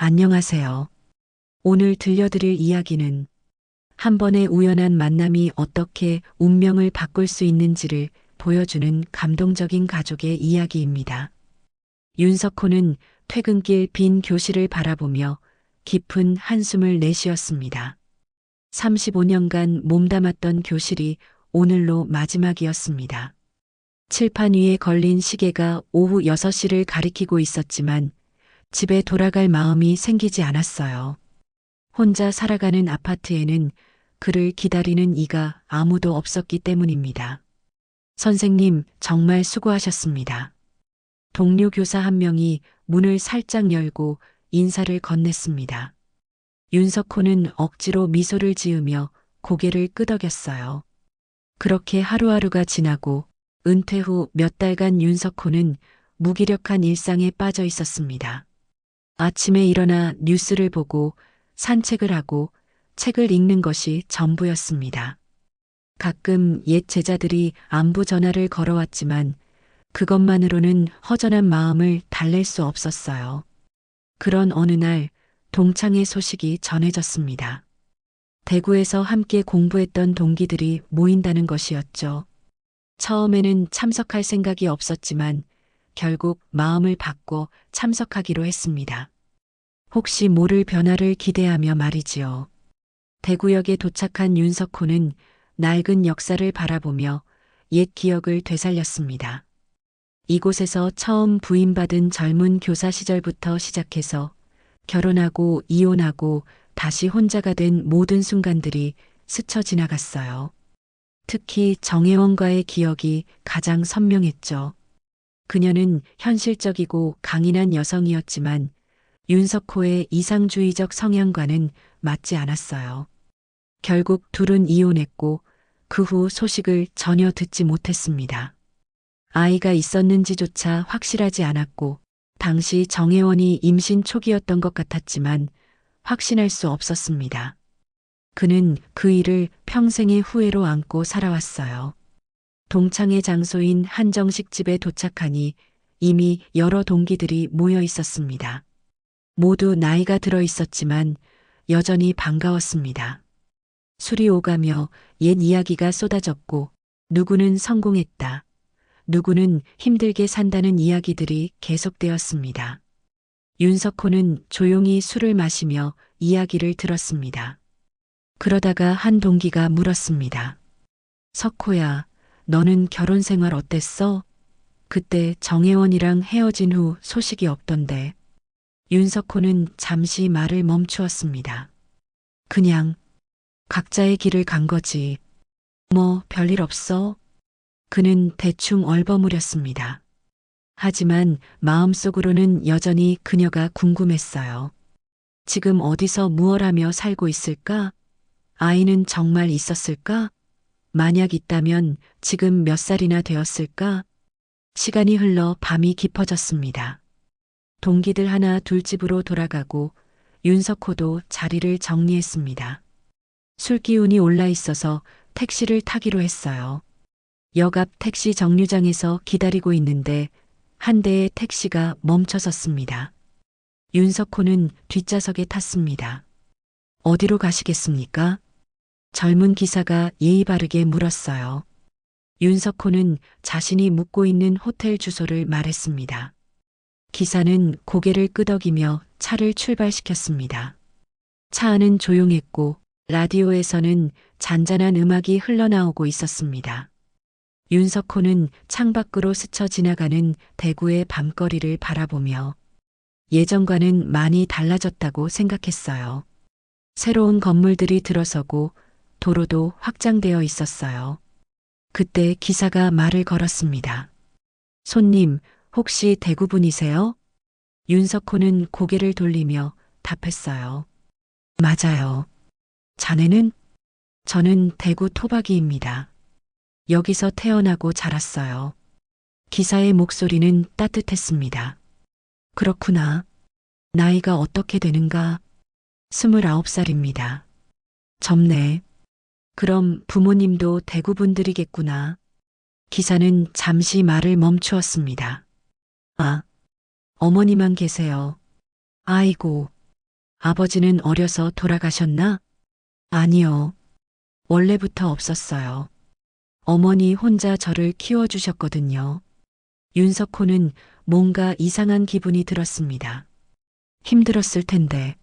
안녕하세요. 오늘 들려드릴 이야기는 한 번의 우연한 만남이 어떻게 운명을 바꿀 수 있는지를 보여주는 감동적인 가족의 이야기입니다. 윤석호는 퇴근길 빈 교실을 바라보며 깊은 한숨을 내쉬었습니다. 35년간 몸담았던 교실이 오늘로 마지막이었습니다. 칠판 위에 걸린 시계가 오후 6시를 가리키고 있었지만 집에 돌아갈 마음이 생기지 않았어요. 혼자 살아가는 아파트에는 그를 기다리는 이가 아무도 없었기 때문입니다. 선생님, 정말 수고하셨습니다. 동료 교사 한 명이 문을 살짝 열고 인사를 건넸습니다. 윤석호는 억지로 미소를 지으며 고개를 끄덕였어요. 그렇게 하루하루가 지나고 은퇴 후 몇 달간 윤석호는 무기력한 일상에 빠져 있었습니다. 아침에 일어나 뉴스를 보고 산책을 하고 책을 읽는 것이 전부였습니다. 가끔 옛 제자들이 안부 전화를 걸어왔지만 그것만으로는 허전한 마음을 달랠 수 없었어요. 그런 어느 날 동창회 소식이 전해졌습니다. 대구에서 함께 공부했던 동기들이 모인다는 것이었죠. 처음에는 참석할 생각이 없었지만 결국 마음을 바꿔 참석하기로 했습니다. 혹시 모를 변화를 기대하며 말이지요. 대구역에 도착한 윤석호는 낡은 역사를 바라보며 옛 기억을 되살렸습니다. 이곳에서 처음 부임받은 젊은 교사 시절부터 시작해서 결혼하고 이혼하고 다시 혼자가 된 모든 순간들이 스쳐 지나갔어요. 특히 정혜원과의 기억이 가장 선명했죠. 그녀는 현실적이고 강인한 여성이었지만 윤석호의 이상주의적 성향과는 맞지 않았어요. 결국 둘은 이혼했고 그 후 소식을 전혀 듣지 못했습니다. 아이가 있었는지조차 확실하지 않았고 당시 정혜원이 임신 초기였던 것 같았지만 확신할 수 없었습니다. 그는 그 일을 평생의 후회로 안고 살아왔어요. 동창회 장소인 한정식 집에 도착하니 이미 여러 동기들이 모여 있었습니다. 모두 나이가 들어 있었지만 여전히 반가웠습니다. 술이 오가며 옛 이야기가 쏟아졌고 누구는 성공했다. 누구는 힘들게 산다는 이야기들이 계속되었습니다. 윤석호는 조용히 술을 마시며 이야기를 들었습니다. 그러다가 한 동기가 물었습니다. 석호야, 너는 결혼 생활 어땠어? 그때 정혜원이랑 헤어진 후 소식이 없던데. 윤석호는 잠시 말을 멈추었습니다. 그냥 각자의 길을 간 거지. 뭐 별일 없어? 그는 대충 얼버무렸습니다. 하지만 마음속으로는 여전히 그녀가 궁금했어요. 지금 어디서 무얼 하며 살고 있을까? 아이는 정말 있었을까? 만약 있다면 지금 몇 살이나 되었을까? 시간이 흘러 밤이 깊어졌습니다. 동기들 하나 둘 집으로 돌아가고 윤석호도 자리를 정리했습니다. 술 기운이 올라 있어서 택시를 타기로 했어요. 역 앞 택시 정류장에서 기다리고 있는데 한 대의 택시가 멈춰섰습니다. 윤석호는 뒷좌석에 탔습니다. 어디로 가시겠습니까? 젊은 기사가 예의 바르게 물었어요. 윤석호는 자신이 묵고 있는 호텔 주소를 말했습니다. 기사는 고개를 끄덕이며 차를 출발시켰습니다. 차 안은 조용했고 라디오에서는 잔잔한 음악이 흘러나오고 있었습니다. 윤석호는 창밖으로 스쳐 지나가는 대구의 밤거리를 바라보며 예전과는 많이 달라졌다고 생각했어요. 새로운 건물들이 들어서고 도로도 확장되어 있었어요. 그때 기사가 말을 걸었습니다. 손님, 혹시 대구 분이세요? 윤석호는 고개를 돌리며 답했어요. 맞아요. 자네는? 저는 대구 토박이입니다. 여기서 태어나고 자랐어요. 기사의 목소리는 따뜻했습니다. 그렇구나. 나이가 어떻게 되는가? 29살입니다. 젊네. 그럼 부모님도 대구 분들이겠구나. 기사는 잠시 말을 멈추었습니다. 아, 어머니만 계세요. 아이고, 아버지는 어려서 돌아가셨나? 아니요. 원래부터 없었어요. 어머니 혼자 저를 키워주셨거든요. 윤석호는 뭔가 이상한 기분이 들었습니다. 힘들었을 텐데.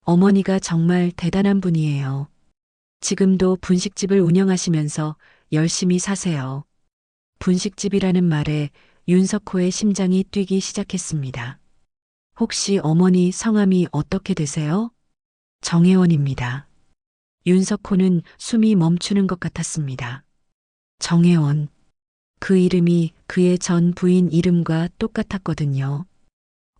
어머니가 정말 대단한 분이에요. 지금도 분식집을 운영하시면서 열심히 사세요. 분식집이라는 말에 윤석호의 심장이 뛰기 시작했습니다. 혹시 어머니 성함이 어떻게 되세요? 정혜원입니다. 윤석호는 숨이 멈추는 것 같았습니다. 정혜원. 그 이름이 그의 전 부인 이름과 똑같았거든요.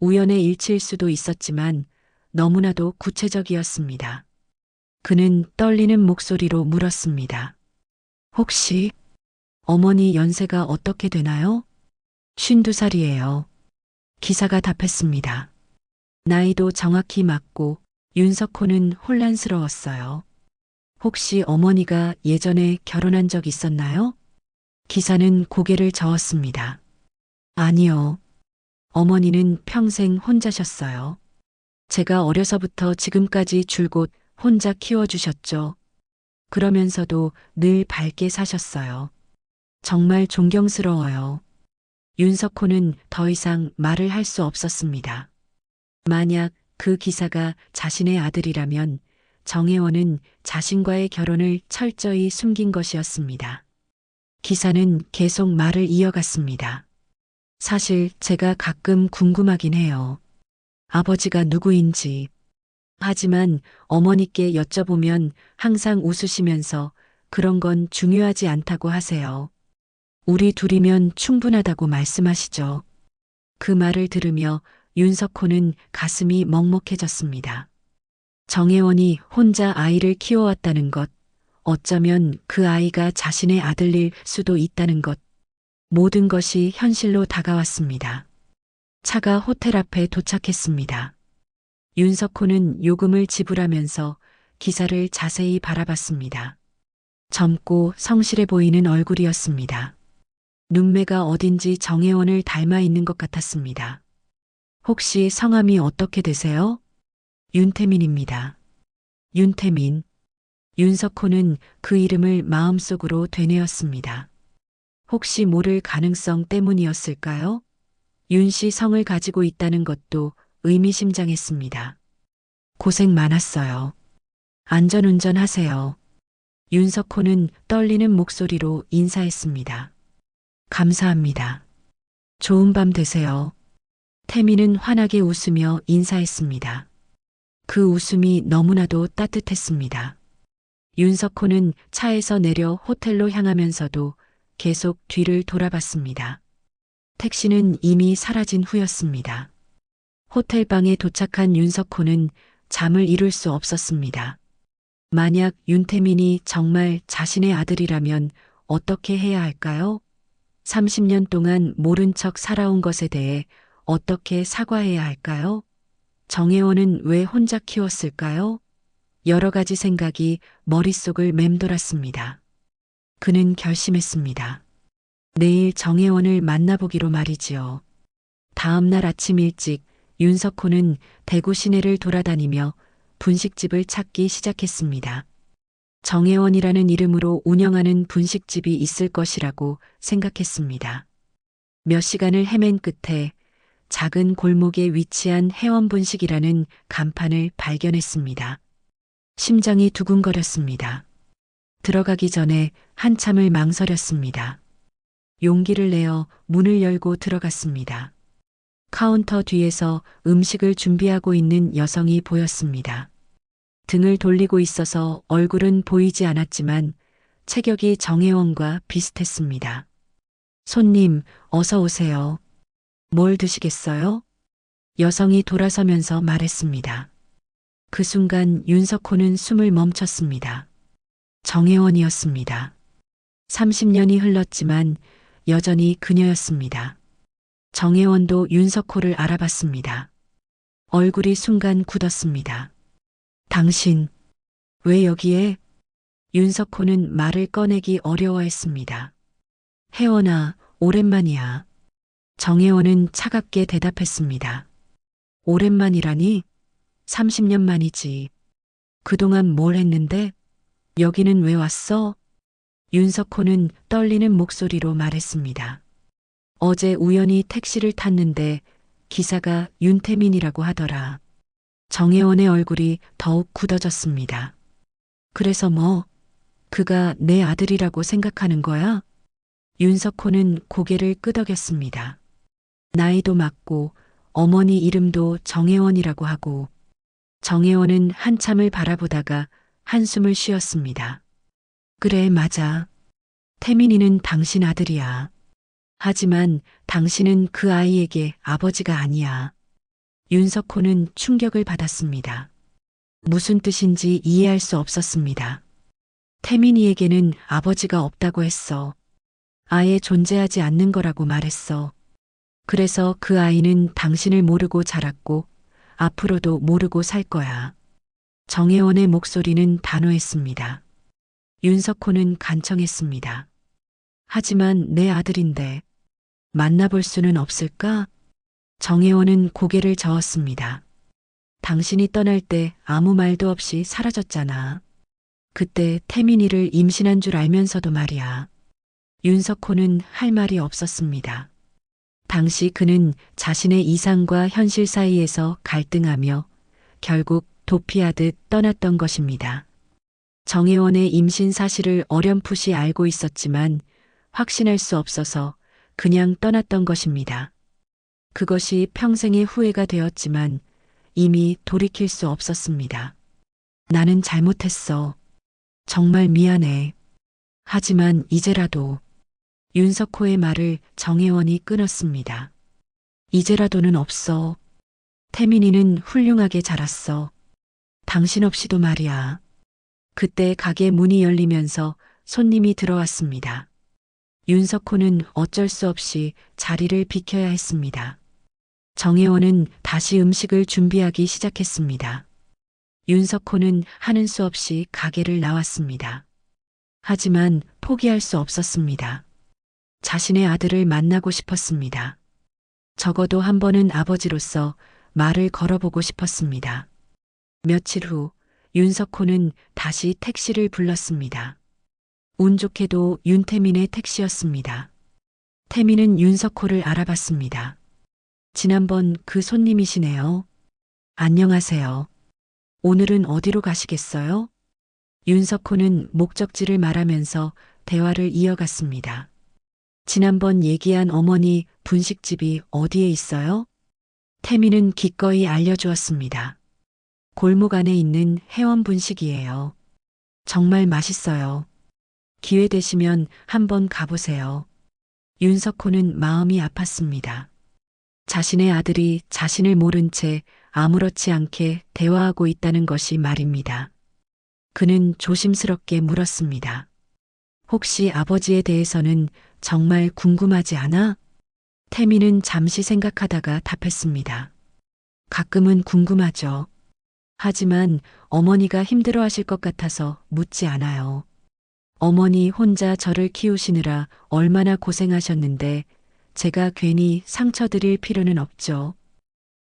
우연의 일치일 수도 있었지만 너무나도 구체적이었습니다. 그는 떨리는 목소리로 물었습니다. 혹시 어머니 연세가 어떻게 되나요? 52살이에요. 기사가 답했습니다. 나이도 정확히 맞고 윤석호는 혼란스러웠어요. 혹시 어머니가 예전에 결혼한 적 있었나요? 기사는 고개를 저었습니다. 아니요. 어머니는 평생 혼자셨어요. 제가 어려서부터 지금까지 줄곧 혼자 키워주셨죠. 그러면서도 늘 밝게 사셨어요. 정말 존경스러워요. 윤석호는 더 이상 말을 할 수 없었습니다. 만약 그 기사가 자신의 아들이라면 정혜원은 자신과의 결혼을 철저히 숨긴 것이었습니다. 기사는 계속 말을 이어갔습니다. 사실 제가 가끔 궁금하긴 해요. 아버지가 누구인지. 하지만 어머니께 여쭤보면 항상 웃으시면서 그런 건 중요하지 않다고 하세요. 우리 둘이면 충분하다고 말씀하시죠. 그 말을 들으며 윤석호는 가슴이 먹먹해졌습니다. 정혜원이 혼자 아이를 키워왔다는 것, 어쩌면 그 아이가 자신의 아들일 수도 있다는 것, 모든 것이 현실로 다가왔습니다. 차가 호텔 앞에 도착했습니다. 윤석호는 요금을 지불하면서 기사를 자세히 바라봤습니다. 젊고 성실해 보이는 얼굴이었습니다. 눈매가 어딘지 정혜원을 닮아 있는 것 같았습니다. 혹시 성함이 어떻게 되세요? 윤태민입니다. 윤태민. 윤석호는 그 이름을 마음속으로 되뇌었습니다. 혹시 모를 가능성 때문이었을까요? 윤 씨 성을 가지고 있다는 것도 의미심장했습니다. 고생 많았어요. 안전운전 하세요. 윤석호는 떨리는 목소리로 인사했습니다. 감사합니다. 좋은 밤 되세요. 태민은 환하게 웃으며 인사했습니다. 그 웃음이 너무나도 따뜻했습니다. 윤석호는 차에서 내려 호텔로 향하면서도 계속 뒤를 돌아봤습니다. 택시는 이미 사라진 후였습니다. 호텔방에 도착한 윤석호는 잠을 이룰 수 없었습니다. 만약 윤태민이 정말 자신의 아들이라면 어떻게 해야 할까요? 30년 동안 모른 척 살아온 것에 대해 어떻게 사과해야 할까요? 정혜원은 왜 혼자 키웠을까요? 여러 가지 생각이 머릿속을 맴돌았습니다. 그는 결심했습니다. 내일 정혜원을 만나보기로 말이지요. 다음 날 아침 일찍 윤석호는 대구 시내를 돌아다니며 분식집을 찾기 시작했습니다. 정혜원이라는 이름으로 운영하는 분식집이 있을 것이라고 생각했습니다. 몇 시간을 헤맨 끝에 작은 골목에 위치한 혜원분식이라는 간판을 발견했습니다. 심장이 두근거렸습니다. 들어가기 전에 한참을 망설였습니다. 용기를 내어 문을 열고 들어갔습니다. 카운터 뒤에서 음식을 준비하고 있는 여성이 보였습니다. 등을 돌리고 있어서 얼굴은 보이지 않았지만 체격이 정혜원과 비슷했습니다. 손님, 어서 오세요. 뭘 드시겠어요? 여성이 돌아서면서 말했습니다. 그 순간 윤석호는 숨을 멈췄습니다. 정혜원이었습니다. 30년이 흘렀지만 여전히 그녀였습니다. 정혜원도 윤석호를 알아봤습니다. 얼굴이 순간 굳었습니다. 당신, 왜 여기에? 윤석호는 말을 꺼내기 어려워했습니다. 혜원아, 오랜만이야. 정혜원은 차갑게 대답했습니다. 오랜만이라니? 30년 만이지. 그동안 뭘 했는데? 여기는 왜 왔어? 윤석호는 떨리는 목소리로 말했습니다. 어제 우연히 택시를 탔는데 기사가 윤태민이라고 하더라. 정혜원의 얼굴이 더욱 굳어졌습니다. 그래서 뭐? 그가 내 아들이라고 생각하는 거야? 윤석호는 고개를 끄덕였습니다. 나이도 맞고 어머니 이름도 정혜원이라고 하고 정혜원은 한참을 바라보다가 한숨을 쉬었습니다. 그래, 맞아. 태민이는 당신 아들이야. 하지만 당신은 그 아이에게 아버지가 아니야. 윤석호는 충격을 받았습니다. 무슨 뜻인지 이해할 수 없었습니다. 태민이에게는 아버지가 없다고 했어. 아예 존재하지 않는 거라고 말했어. 그래서 그 아이는 당신을 모르고 자랐고 앞으로도 모르고 살 거야. 정혜원의 목소리는 단호했습니다. 윤석호는 간청했습니다. 하지만 내 아들인데 만나볼 수는 없을까? 정혜원은 고개를 저었습니다. 당신이 떠날 때 아무 말도 없이 사라졌잖아. 그때 태민이를 임신한 줄 알면서도 말이야. 윤석호는 할 말이 없었습니다. 당시 그는 자신의 이상과 현실 사이에서 갈등하며 결국 도피하듯 떠났던 것입니다. 정혜원의 임신 사실을 어렴풋이 알고 있었지만 확신할 수 없어서 그냥 떠났던 것입니다. 그것이 평생의 후회가 되었지만 이미 돌이킬 수 없었습니다. 나는 잘못했어. 정말 미안해. 하지만 이제라도 윤석호의 말을 정혜원이 끊었습니다. 이제라도는 없어. 태민이는 훌륭하게 자랐어. 당신 없이도 말이야. 그때 가게 문이 열리면서 손님이 들어왔습니다. 윤석호는 어쩔 수 없이 자리를 비켜야 했습니다. 정혜원은 다시 음식을 준비하기 시작했습니다. 윤석호는 하는 수 없이 가게를 나왔습니다. 하지만 포기할 수 없었습니다. 자신의 아들을 만나고 싶었습니다. 적어도 한 번은 아버지로서 말을 걸어보고 싶었습니다. 며칠 후 윤석호는 다시 택시를 불렀습니다. 운 좋게도 윤태민의 택시였습니다. 태민은 윤석호를 알아봤습니다. 지난번 그 손님이시네요. 안녕하세요. 오늘은 어디로 가시겠어요? 윤석호는 목적지를 말하면서 대화를 이어갔습니다. 지난번 얘기한 어머니 분식집이 어디에 있어요? 태민은 기꺼이 알려주었습니다. 골목 안에 있는 혜원 분식이에요. 정말 맛있어요. 기회 되시면 한번 가보세요. 윤석호는 마음이 아팠습니다. 자신의 아들이 자신을 모른 채 아무렇지 않게 대화하고 있다는 것이 말입니다. 그는 조심스럽게 물었습니다. 혹시 아버지에 대해서는 정말 궁금하지 않아? 태민은 잠시 생각하다가 답했습니다. 가끔은 궁금하죠. 하지만 어머니가 힘들어하실 것 같아서 묻지 않아요. 어머니 혼자 저를 키우시느라 얼마나 고생하셨는데 제가 괜히 상처드릴 필요는 없죠.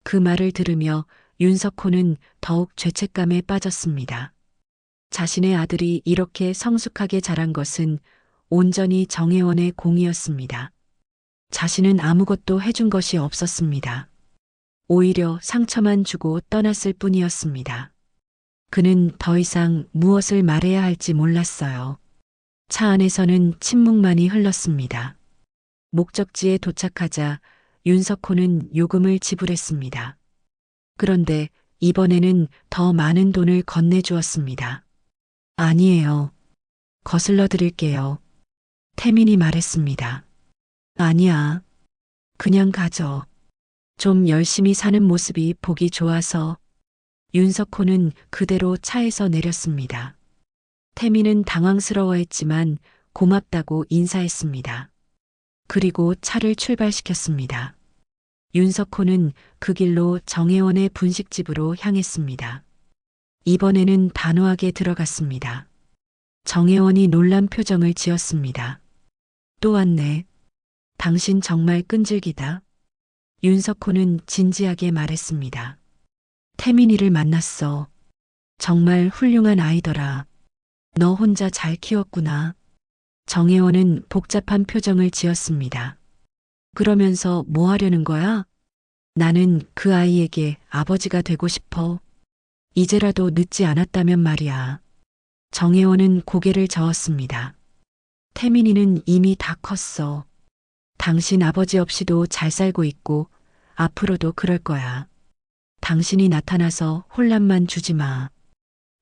그 말을 들으며 윤석호는 더욱 죄책감에 빠졌습니다. 자신의 아들이 이렇게 성숙하게 자란 것은 온전히 정혜원의 공이었습니다. 자신은 아무것도 해준 것이 없었습니다. 오히려 상처만 주고 떠났을 뿐이었습니다. 그는 더 이상 무엇을 말해야 할지 몰랐어요. 차 안에서는 침묵만이 흘렀습니다. 목적지에 도착하자 윤석호는 요금을 지불했습니다. 그런데 이번에는 더 많은 돈을 건네주었습니다. 아니에요. 거슬러 드릴게요. 태민이 말했습니다. 아니야. 그냥 가져. 좀 열심히 사는 모습이 보기 좋아서. 윤석호는 그대로 차에서 내렸습니다. 태민은 당황스러워했지만 고맙다고 인사했습니다. 그리고 차를 출발시켰습니다. 윤석호는 그 길로 정혜원의 분식집으로 향했습니다. 이번에는 단호하게 들어갔습니다. 정혜원이 놀란 표정을 지었습니다. 또 왔네. 당신 정말 끈질기다. 윤석호는 진지하게 말했습니다. 태민이를 만났어. 정말 훌륭한 아이더라. 너 혼자 잘 키웠구나. 정혜원은 복잡한 표정을 지었습니다. 그러면서 뭐 하려는 거야? 나는 그 아이에게 아버지가 되고 싶어. 이제라도 늦지 않았다면 말이야. 정혜원은 고개를 저었습니다. 태민이는 이미 다 컸어. 당신 아버지 없이도 잘 살고 있고 앞으로도 그럴 거야. 당신이 나타나서 혼란만 주지 마.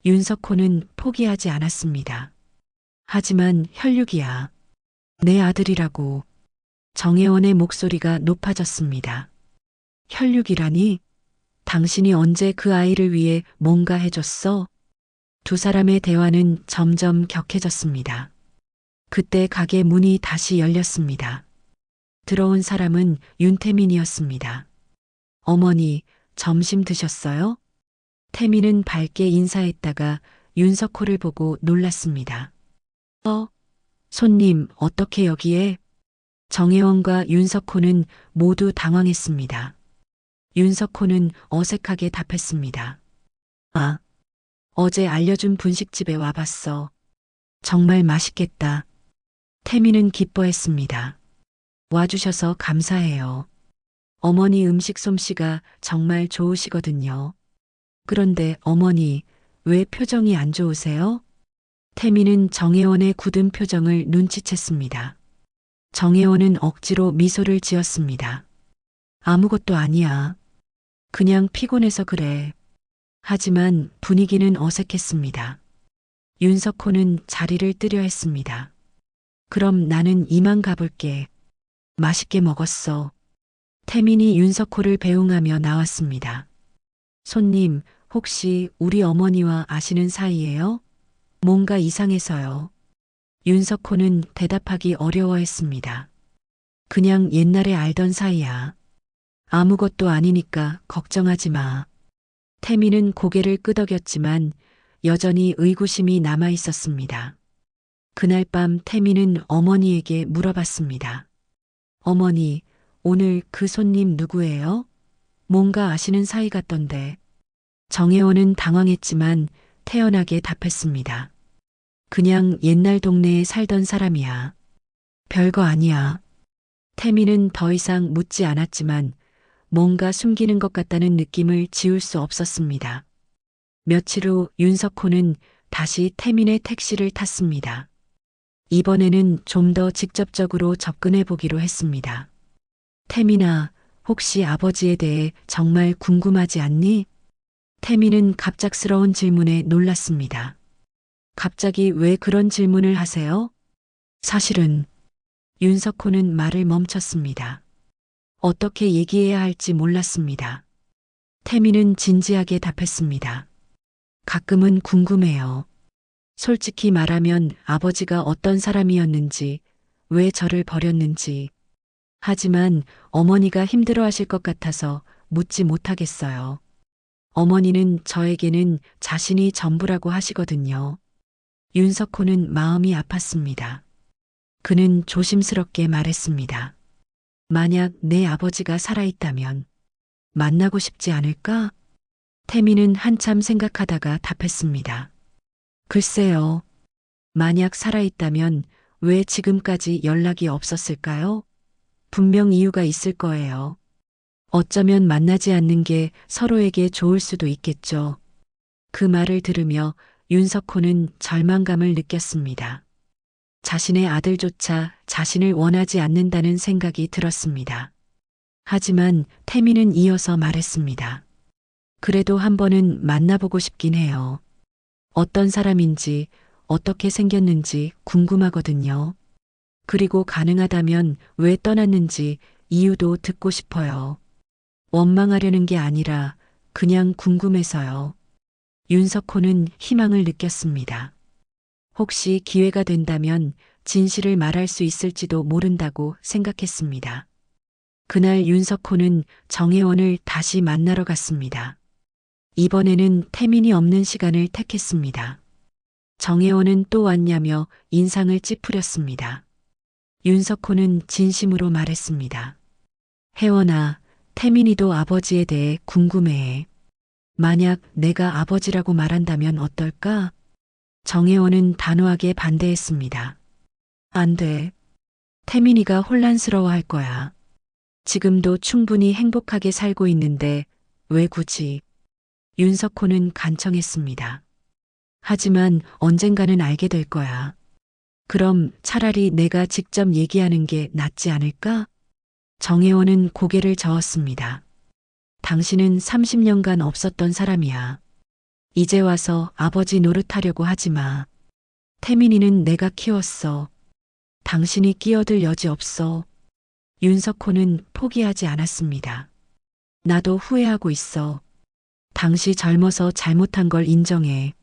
윤석호는 포기하지 않았습니다. 하지만 혈육이야. 내 아들이라고. 정혜원의 목소리가 높아졌습니다. 혈육이라니? 당신이 언제 그 아이를 위해 뭔가 해줬어? 두 사람의 대화는 점점 격해졌습니다. 그때 가게 문이 다시 열렸습니다. 들어온 사람은 윤태민이었습니다. 어머니, 점심 드셨어요? 태민은 밝게 인사했다가 윤석호를 보고 놀랐습니다. 손님, 어떻게 여기에? 정혜원과 윤석호는 모두 당황했습니다. 윤석호는 어색하게 답했습니다. 아, 어제 알려준 분식집에 와봤어. 정말 맛있겠다. 태민은 기뻐했습니다. 와주셔서 감사해요. 어머니 음식 솜씨가 정말 좋으시거든요. 그런데 어머니, 왜 표정이 안 좋으세요? 태민은 정혜원의 굳은 표정을 눈치챘습니다. 정혜원은 억지로 미소를 지었습니다. 아무것도 아니야. 그냥 피곤해서 그래. 하지만 분위기는 어색했습니다. 윤석호는 자리를 뜨려 했습니다. 그럼 나는 이만 가볼게. 맛있게 먹었어. 태민이 윤석호를 배웅하며 나왔습니다. 손님, 혹시 우리 어머니와 아시는 사이예요? 뭔가 이상해서요. 윤석호는 대답하기 어려워했습니다. 그냥 옛날에 알던 사이야. 아무것도 아니니까 걱정하지 마. 태민은 고개를 끄덕였지만 여전히 의구심이 남아 있었습니다. 그날 밤 태민은 어머니에게 물어봤습니다. 어머니, 오늘 그 손님 누구예요? 뭔가 아시는 사이 같던데. 정혜원은 당황했지만 태연하게 답했습니다. 그냥 옛날 동네에 살던 사람이야. 별거 아니야. 태민은 더 이상 묻지 않았지만 뭔가 숨기는 것 같다는 느낌을 지울 수 없었습니다. 며칠 후 윤석호는 다시 태민의 택시를 탔습니다. 이번에는 좀 더 직접적으로 접근해 보기로 했습니다. 태민아, 혹시 아버지에 대해 정말 궁금하지 않니? 태민은 갑작스러운 질문에 놀랐습니다. 갑자기 왜 그런 질문을 하세요? 사실은 윤석호는 말을 멈췄습니다. 어떻게 얘기해야 할지 몰랐습니다. 태민은 진지하게 답했습니다. 가끔은 궁금해요. 솔직히 말하면 아버지가 어떤 사람이었는지, 왜 저를 버렸는지. 하지만 어머니가 힘들어하실 것 같아서 묻지 못하겠어요. 어머니는 저에게는 자신이 전부라고 하시거든요. 윤석호는 마음이 아팠습니다. 그는 조심스럽게 말했습니다. 만약 내 아버지가 살아있다면 만나고 싶지 않을까? 태민은 한참 생각하다가 답했습니다. 글쎄요. 만약 살아있다면 왜 지금까지 연락이 없었을까요? 분명 이유가 있을 거예요. 어쩌면 만나지 않는 게 서로에게 좋을 수도 있겠죠. 그 말을 들으며 윤석호는 절망감을 느꼈습니다. 자신의 아들조차 자신을 원하지 않는다는 생각이 들었습니다. 하지만 태민은 이어서 말했습니다. 그래도 한 번은 만나보고 싶긴 해요. 어떤 사람인지, 어떻게 생겼는지 궁금하거든요. 그리고 가능하다면 왜 떠났는지 이유도 듣고 싶어요. 원망하려는 게 아니라 그냥 궁금해서요. 윤석호는 희망을 느꼈습니다. 혹시 기회가 된다면 진실을 말할 수 있을지도 모른다고 생각했습니다. 그날 윤석호는 정혜원을 다시 만나러 갔습니다. 이번에는 태민이 없는 시간을 택했습니다. 정혜원은 또 왔냐며 인상을 찌푸렸습니다. 윤석호는 진심으로 말했습니다. 혜원아, 태민이도 아버지에 대해 궁금해해. 만약 내가 아버지라고 말한다면 어떨까? 정혜원은 단호하게 반대했습니다. 안 돼. 태민이가 혼란스러워할 거야. 지금도 충분히 행복하게 살고 있는데 왜 굳이? 윤석호는 간청했습니다. 하지만 언젠가는 알게 될 거야. 그럼 차라리 내가 직접 얘기하는 게 낫지 않을까? 정혜원은 고개를 저었습니다. 당신은 30년간 없었던 사람이야. 이제 와서 아버지 노릇하려고 하지 마. 태민이는 내가 키웠어. 당신이 끼어들 여지 없어. 윤석호는 포기하지 않았습니다. 나도 후회하고 있어. 당시 젊어서 잘못한 걸 인정해.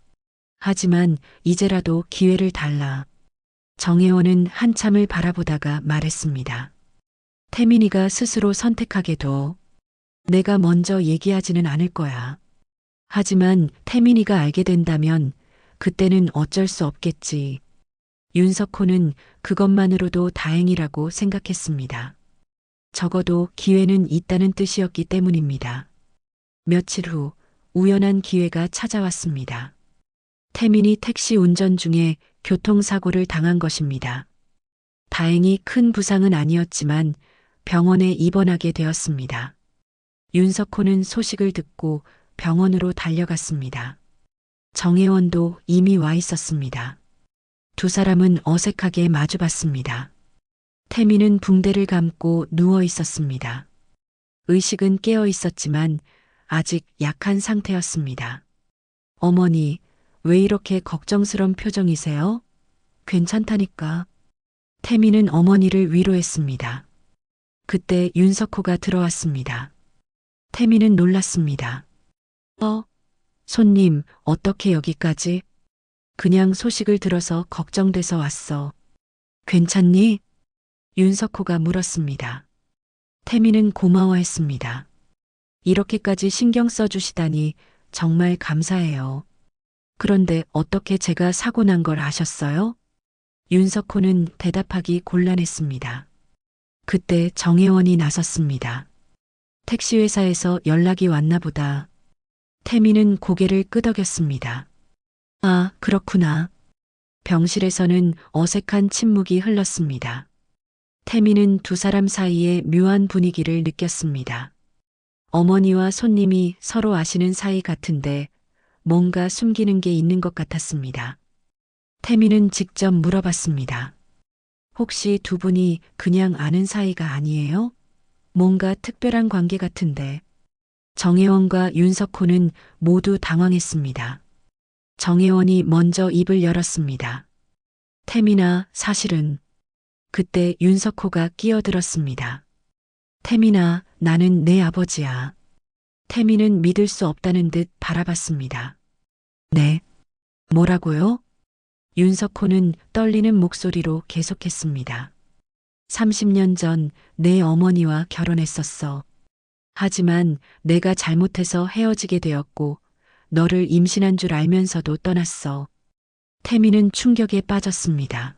하지만 이제라도 기회를 달라. 정혜원은 한참을 바라보다가 말했습니다. 태민이가 스스로 선택하게 둬. 내가 먼저 얘기하지는 않을 거야. 하지만 태민이가 알게 된다면 그때는 어쩔 수 없겠지. 윤석호는 그것만으로도 다행이라고 생각했습니다. 적어도 기회는 있다는 뜻이었기 때문입니다. 며칠 후 우연한 기회가 찾아왔습니다. 태민이 택시 운전 중에 교통사고를 당한 것입니다. 다행히 큰 부상은 아니었지만 병원에 입원하게 되었습니다. 윤석호는 소식을 듣고 병원으로 달려갔습니다. 정혜원도 이미 와 있었습니다. 두 사람은 어색하게 마주봤습니다. 태민은 붕대를 감고 누워 있었습니다. 의식은 깨어 있었지만 아직 약한 상태였습니다. 어머니, 왜 이렇게 걱정스런 표정이세요? 괜찮다니까. 태민은 어머니를 위로했습니다. 그때 윤석호가 들어왔습니다. 태민은 놀랐습니다. 손님, 어떻게 여기까지? 그냥 소식을 들어서 걱정돼서 왔어. 괜찮니? 윤석호가 물었습니다. 태민은 고마워했습니다. 이렇게까지 신경 써주시다니 정말 감사해요. 그런데 어떻게 제가 사고 난 걸 아셨어요? 윤석호는 대답하기 곤란했습니다. 그때 정혜원이 나섰습니다. 택시회사에서 연락이 왔나 보다. 태민은 고개를 끄덕였습니다. 아, 그렇구나. 병실에서는 어색한 침묵이 흘렀습니다. 태민은 두 사람 사이의 묘한 분위기를 느꼈습니다. 어머니와 손님이 서로 아시는 사이 같은데 뭔가 숨기는 게 있는 것 같았습니다. 태민은 직접 물어봤습니다. 혹시 두 분이 그냥 아는 사이가 아니에요? 뭔가 특별한 관계 같은데. 정혜원과 윤석호는 모두 당황했습니다. 정혜원이 먼저 입을 열었습니다. 태민아, 사실은. 그때 윤석호가 끼어들었습니다. 태민아, 나는 내 아버지야. 태민은 믿을 수 없다는 듯 바라봤습니다. 네. 뭐라고요? 윤석호는 떨리는 목소리로 계속했습니다. 30년 전 내 어머니와 결혼했었어. 하지만 내가 잘못해서 헤어지게 되었고 너를 임신한 줄 알면서도 떠났어. 태민은 충격에 빠졌습니다.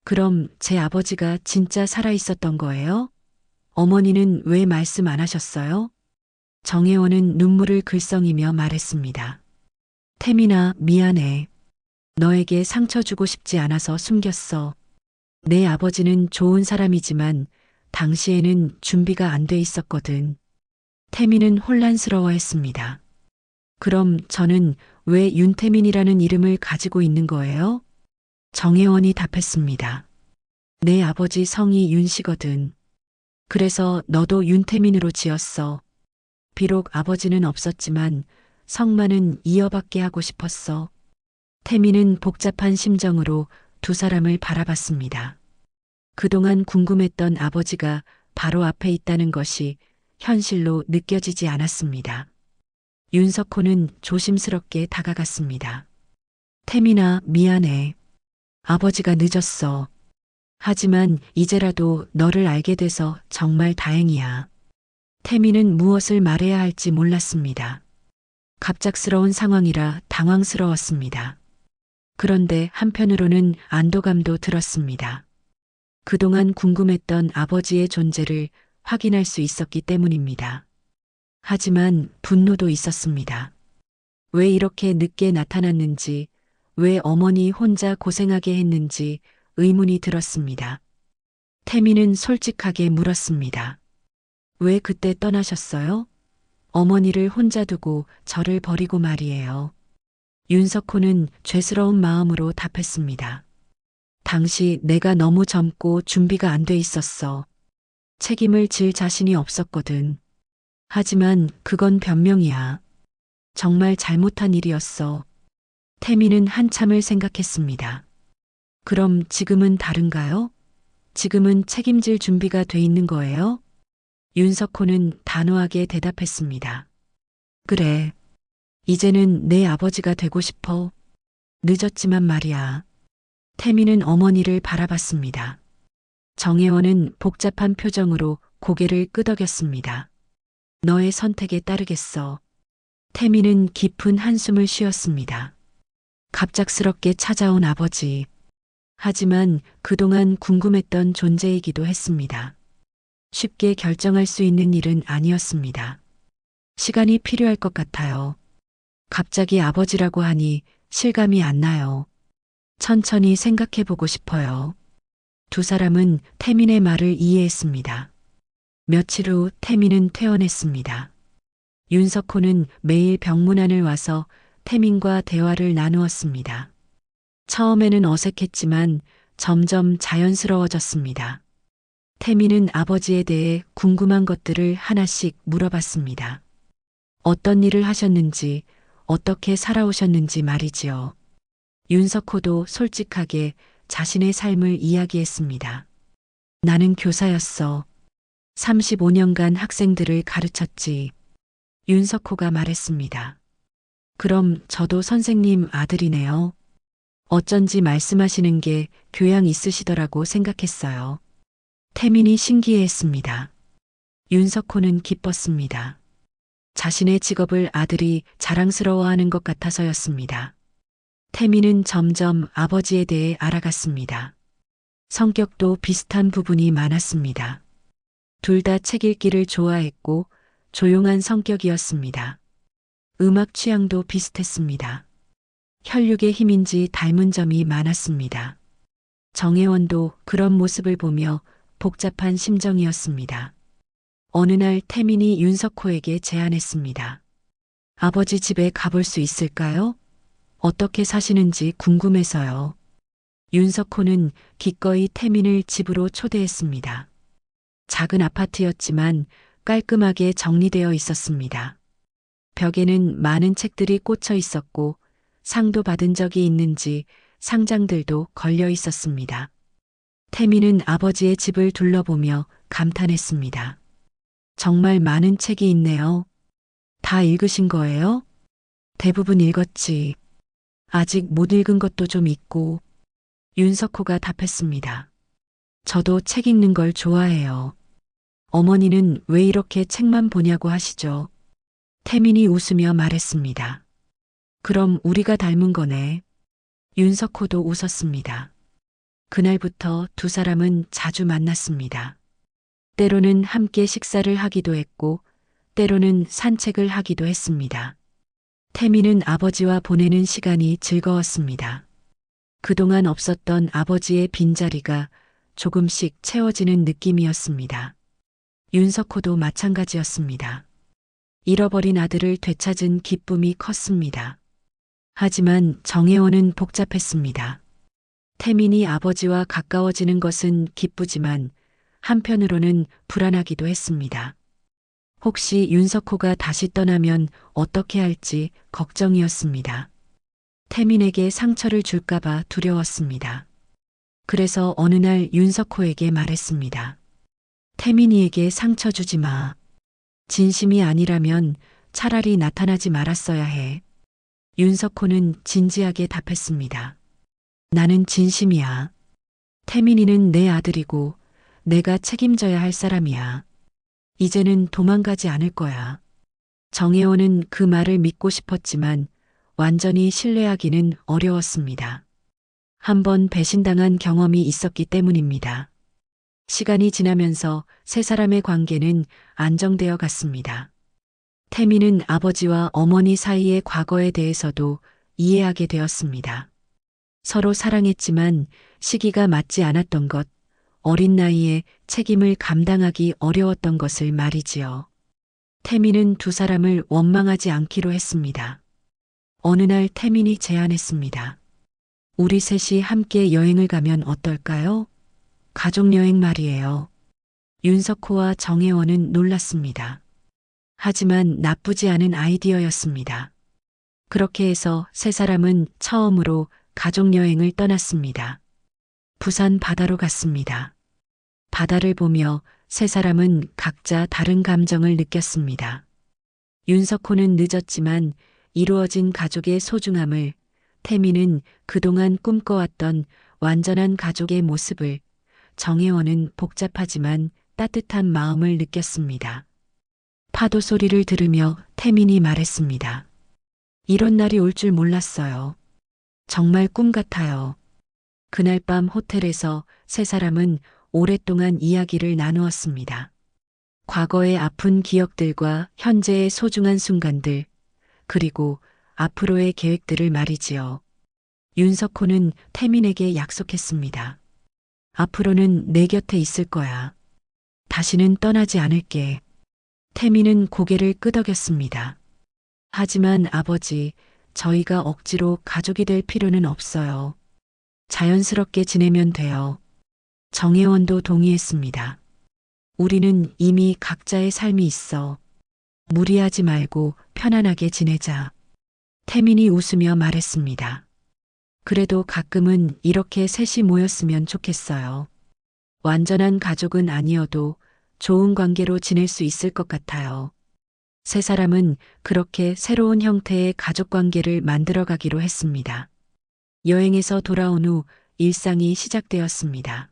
그럼 제 아버지가 진짜 살아 있었던 거예요? 어머니는 왜 말씀 안 하셨어요? 정혜원은 눈물을 글썽이며 말했습니다. 태민아, 미안해. 너에게 상처 주고 싶지 않아서 숨겼어. 내 아버지는 좋은 사람이지만 당시에는 준비가 안 돼 있었거든. 태민은 혼란스러워했습니다. 그럼 저는 왜 윤태민이라는 이름을 가지고 있는 거예요? 정혜원이 답했습니다. 내 아버지 성이 윤씨거든. 그래서 너도 윤태민으로 지었어. 비록 아버지는 없었지만 성만은 이어받게 하고 싶었어. 태민은 복잡한 심정으로 두 사람을 바라봤습니다. 그동안 궁금했던 아버지가 바로 앞에 있다는 것이 현실로 느껴지지 않았습니다. 윤석호는 조심스럽게 다가갔습니다. 태민아, 미안해. 아버지가 늦었어. 하지만 이제라도 너를 알게 돼서 정말 다행이야. 태민은 무엇을 말해야 할지 몰랐습니다. 갑작스러운 상황이라 당황스러웠습니다. 그런데 한편으로는 안도감도 들었습니다. 그동안 궁금했던 아버지의 존재를 확인할 수 있었기 때문입니다. 하지만 분노도 있었습니다. 왜 이렇게 늦게 나타났는지, 왜 어머니 혼자 고생하게 했는지 의문이 들었습니다. 태미는 솔직하게 물었습니다. 왜 그때 떠나셨어요? 어머니를 혼자 두고 저를 버리고 말이에요. 윤석호는 죄스러운 마음으로 답했습니다. 당시 내가 너무 젊고 준비가 안 돼 있었어. 책임을 질 자신이 없었거든. 하지만 그건 변명이야. 정말 잘못한 일이었어. 태미는 한참을 생각했습니다. 그럼 지금은 다른가요? 지금은 책임질 준비가 돼 있는 거예요? 윤석호는 단호하게 대답했습니다. 그래. 이제는 내 아버지가 되고 싶어. 늦었지만 말이야. 태미는 어머니를 바라봤습니다. 정혜원은 복잡한 표정으로 고개를 끄덕였습니다. 너의 선택에 따르겠어. 태미는 깊은 한숨을 쉬었습니다. 갑작스럽게 찾아온 아버지. 하지만 그동안 궁금했던 존재이기도 했습니다. 쉽게 결정할 수 있는 일은 아니었습니다. 시간이 필요할 것 같아요. 갑자기 아버지라고 하니 실감이 안 나요. 천천히 생각해 보고 싶어요. 두 사람은 태민의 말을 이해했습니다. 며칠 후 태민은 퇴원했습니다. 윤석호는 매일 병문안을 와서 태민과 대화를 나누었습니다. 처음에는 어색했지만 점점 자연스러워졌습니다. 태민은 아버지에 대해 궁금한 것들을 하나씩 물어봤습니다. 어떤 일을 하셨는지, 어떻게 살아오셨는지 말이지요. 윤석호도 솔직하게 자신의 삶을 이야기했습니다. 나는 교사였어. 35년간 학생들을 가르쳤지. 윤석호가 말했습니다. 그럼 저도 선생님 아들이네요. 어쩐지 말씀하시는 게 교양 있으시더라고 생각했어요. 태민이 신기해했습니다. 윤석호는 기뻤습니다. 자신의 직업을 아들이 자랑스러워하는 것 같아서였습니다. 태민은 점점 아버지에 대해 알아갔습니다. 성격도 비슷한 부분이 많았습니다. 둘 다 책 읽기를 좋아했고 조용한 성격이었습니다. 음악 취향도 비슷했습니다. 혈육의 힘인지 닮은 점이 많았습니다. 정혜원도 그런 모습을 보며 복잡한 심정이었습니다. 어느 날 태민이 윤석호에게 제안했습니다. 아버지 집에 가볼 수 있을까요? 어떻게 사시는지 궁금해서요. 윤석호는 기꺼이 태민을 집으로 초대했습니다. 작은 아파트였지만 깔끔하게 정리되어 있었습니다. 벽에는 많은 책들이 꽂혀 있었고 상도 받은 적이 있는지 상장들도 걸려 있었습니다. 태민은 아버지의 집을 둘러보며 감탄했습니다. 정말 많은 책이 있네요. 다 읽으신 거예요? 대부분 읽었지. 아직 못 읽은 것도 좀 있고. 윤석호가 답했습니다. 저도 책 읽는 걸 좋아해요. 어머니는 왜 이렇게 책만 보냐고 하시죠? 태민이 웃으며 말했습니다. 그럼 우리가 닮은 거네. 윤석호도 웃었습니다. 그날부터 두 사람은 자주 만났습니다. 때로는 함께 식사를 하기도 했고, 때로는 산책을 하기도 했습니다. 태민은 아버지와 보내는 시간이 즐거웠습니다. 그동안 없었던 아버지의 빈자리가 조금씩 채워지는 느낌이었습니다. 윤석호도 마찬가지였습니다. 잃어버린 아들을 되찾은 기쁨이 컸습니다. 하지만 정혜원은 복잡했습니다. 태민이 아버지와 가까워지는 것은 기쁘지만 한편으로는 불안하기도 했습니다. 혹시 윤석호가 다시 떠나면 어떻게 할지 걱정이었습니다. 태민에게 상처를 줄까봐 두려웠습니다. 그래서 어느 날 윤석호에게 말했습니다. 태민이에게 상처 주지 마. 진심이 아니라면 차라리 나타나지 말았어야 해. 윤석호는 진지하게 답했습니다. 나는 진심이야. 태민이는 내 아들이고 내가 책임져야 할 사람이야. 이제는 도망가지 않을 거야. 정혜원은 그 말을 믿고 싶었지만 완전히 신뢰하기는 어려웠습니다. 한번 배신당한 경험이 있었기 때문입니다. 시간이 지나면서 세 사람의 관계는 안정되어 갔습니다. 태미는 아버지와 어머니 사이의 과거에 대해서도 이해하게 되었습니다. 서로 사랑했지만 시기가 맞지 않았던 것, 어린 나이에 책임을 감당하기 어려웠던 것을 말이지요. 태민은 두 사람을 원망하지 않기로 했습니다. 어느 날 태민이 제안했습니다. 우리 셋이 함께 여행을 가면 어떨까요? 가족여행 말이에요. 윤석호와 정혜원은 놀랐습니다. 하지만 나쁘지 않은 아이디어였습니다. 그렇게 해서 세 사람은 처음으로 가족여행을 떠났습니다. 부산 바다로 갔습니다. 바다를 보며 세 사람은 각자 다른 감정을 느꼈습니다. 윤석호는 늦었지만 이루어진 가족의 소중함을, 태미는 그동안 꿈꿔왔던 완전한 가족의 모습을, 정혜원은 복잡하지만 따뜻한 마음을 느꼈습니다. 파도 소리를 들으며 태민이 말했습니다. 이런 날이 올 줄 몰랐어요. 정말 꿈 같아요. 그날 밤 호텔에서 세 사람은 오랫동안 이야기를 나누었습니다. 과거의 아픈 기억들과 현재의 소중한 순간들, 그리고 앞으로의 계획들을 말이지요. 윤석호는 태민에게 약속했습니다. 앞으로는 내 곁에 있을 거야. 다시는 떠나지 않을게. 태민은 고개를 끄덕였습니다. 하지만 아버지, 저희가 억지로 가족이 될 필요는 없어요. 자연스럽게 지내면 돼요. 정혜원도 동의했습니다. 우리는 이미 각자의 삶이 있어. 무리하지 말고 편안하게 지내자. 태민이 웃으며 말했습니다. 그래도 가끔은 이렇게 셋이 모였으면 좋겠어요. 완전한 가족은 아니어도 좋은 관계로 지낼 수 있을 것 같아요. 세 사람은 그렇게 새로운 형태의 가족 관계를 만들어가기로 했습니다. 여행에서 돌아온 후 일상이 시작되었습니다.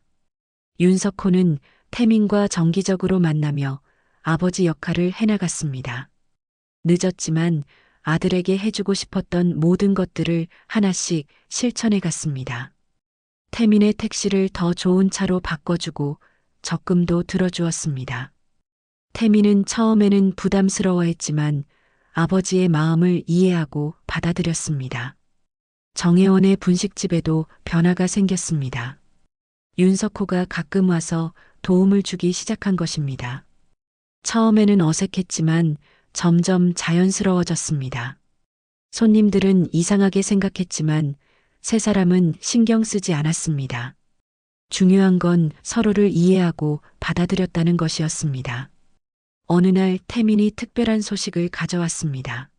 윤석호는 태민과 정기적으로 만나며 아버지 역할을 해나갔습니다. 늦었지만 아들에게 해주고 싶었던 모든 것들을 하나씩 실천해 갔습니다. 태민의 택시를 더 좋은 차로 바꿔주고 적금도 들어주었습니다. 태민은 처음에는 부담스러워했지만 아버지의 마음을 이해하고 받아들였습니다. 정혜원의 분식집에도 변화가 생겼습니다. 윤석호가 가끔 와서 도움을 주기 시작한 것입니다. 처음에는 어색했지만 점점 자연스러워졌습니다. 손님들은 이상하게 생각했지만 세 사람은 신경 쓰지 않았습니다. 중요한 건 서로를 이해하고 받아들였다는 것이었습니다. 어느 날 태민이 특별한 소식을 가져왔습니다.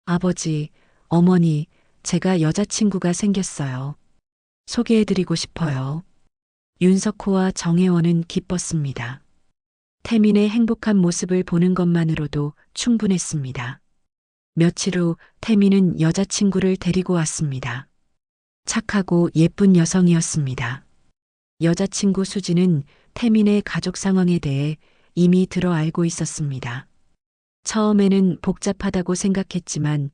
아버지, 어머니, 제가 여자친구가 생겼어요. 소개해드리고 싶어요. 윤석호와 정혜원은 기뻤습니다. 태민의 행복한 모습을 보는 것만으로도 충분했습니다. 며칠 후 태민은 여자친구를 데리고 왔습니다. 착하고 예쁜 여성이었습니다. 여자친구 수지는 태민의 가족 상황에 대해 이미 들어 알고 있었습니다. 처음에는 복잡하다고 생각했지만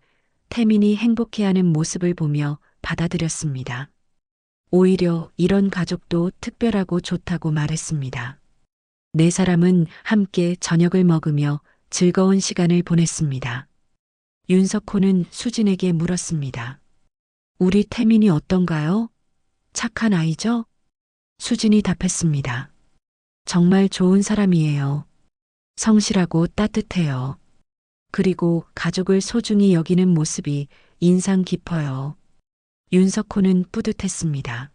태민이 행복해하는 모습을 보며 받아들였습니다. 오히려 이런 가족도 특별하고 좋다고 말했습니다. 네 사람은 함께 저녁을 먹으며 즐거운 시간을 보냈습니다. 윤석호는 수진에게 물었습니다. 우리 태민이 어떤가요? 착한 아이죠? 수진이 답했습니다. 정말 좋은 사람이에요. 성실하고 따뜻해요. 그리고 가족을 소중히 여기는 모습이 인상 깊어요. 윤석호는 뿌듯했습니다.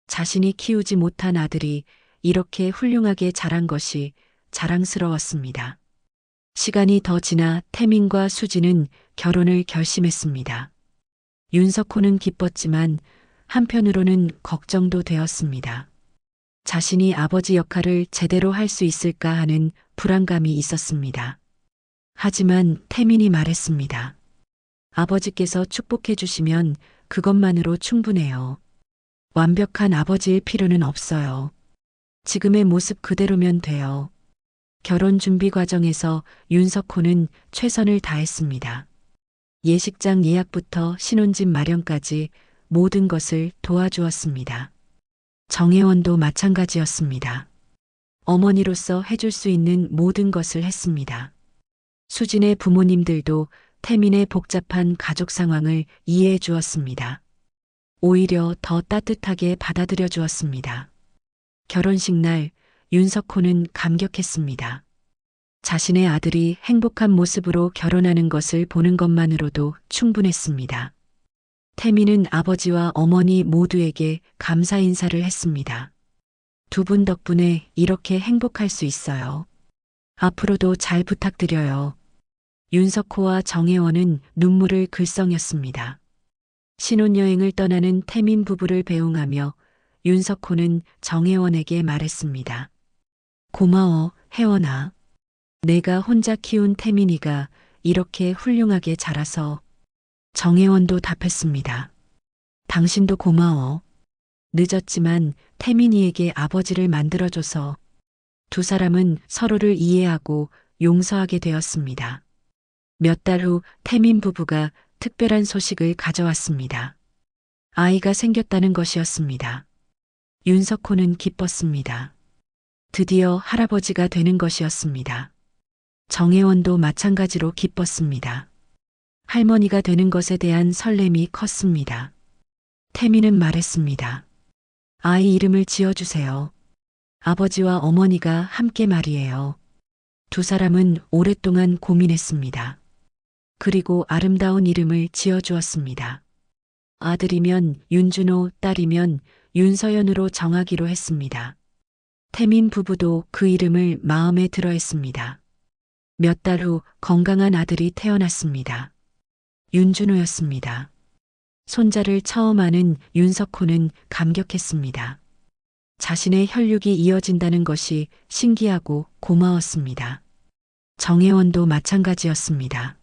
자신이 키우지 못한 아들이 이렇게 훌륭하게 자란 것이 자랑스러웠습니다. 시간이 더 지나 태민과 수지는 결혼을 결심했습니다. 윤석호는 기뻤지만 한편으로는 걱정도 되었습니다. 자신이 아버지 역할을 제대로 할 수 있을까 하는 불안감이 있었습니다. 하지만 태민이 말했습니다. 아버지께서 축복해 주시면 그것만으로 충분해요. 완벽한 아버지일 필요는 없어요. 지금의 모습 그대로면 돼요. 결혼 준비 과정에서 윤석호는 최선을 다했습니다. 예식장 예약부터 신혼집 마련까지 모든 것을 도와주었습니다. 정혜원도 마찬가지였습니다. 어머니로서 해줄 수 있는 모든 것을 했습니다. 수진의 부모님들도 태민의 복잡한 가족 상황을 이해해 주었습니다. 오히려 더 따뜻하게 받아들여 주었습니다. 결혼식 날 윤석호는 감격했습니다. 자신의 아들이 행복한 모습으로 결혼하는 것을 보는 것만으로도 충분했습니다. 태민은 아버지와 어머니 모두에게 감사 인사를 했습니다. 두 분 덕분에 이렇게 행복할 수 있어요. 앞으로도 잘 부탁드려요. 윤석호와 정혜원은 눈물을 글썽였습니다. 신혼여행을 떠나는 태민 부부를 배웅하며 윤석호는 정혜원에게 말했습니다. 고마워, 혜원아. 내가 혼자 키운 태민이가 이렇게 훌륭하게 자라서. 정혜원도 답했습니다. 당신도 고마워. 늦었지만 태민이에게 아버지를 만들어줘서. 두 사람은 서로를 이해하고 용서하게 되었습니다. 몇 달 후 태민 부부가 특별한 소식을 가져왔습니다. 아이가 생겼다는 것이었습니다. 윤석호는 기뻤습니다. 드디어 할아버지가 되는 것이었습니다. 정혜원도 마찬가지로 기뻤습니다. 할머니가 되는 것에 대한 설렘이 컸습니다. 태민은 말했습니다. 아이 이름을 지어주세요. 아버지와 어머니가 함께 말이에요. 두 사람은 오랫동안 고민했습니다. 그리고 아름다운 이름을 지어주었습니다. 아들이면 윤준호, 딸이면 윤서연으로 정하기로 했습니다. 태민 부부도 그 이름을 마음에 들어 했습니다. 몇 달 후 건강한 아들이 태어났습니다. 윤준호였습니다. 손자를 처음 아는 윤석호는 감격했습니다. 자신의 혈육이 이어진다는 것이 신기하고 고마웠습니다. 정혜원도 마찬가지였습니다.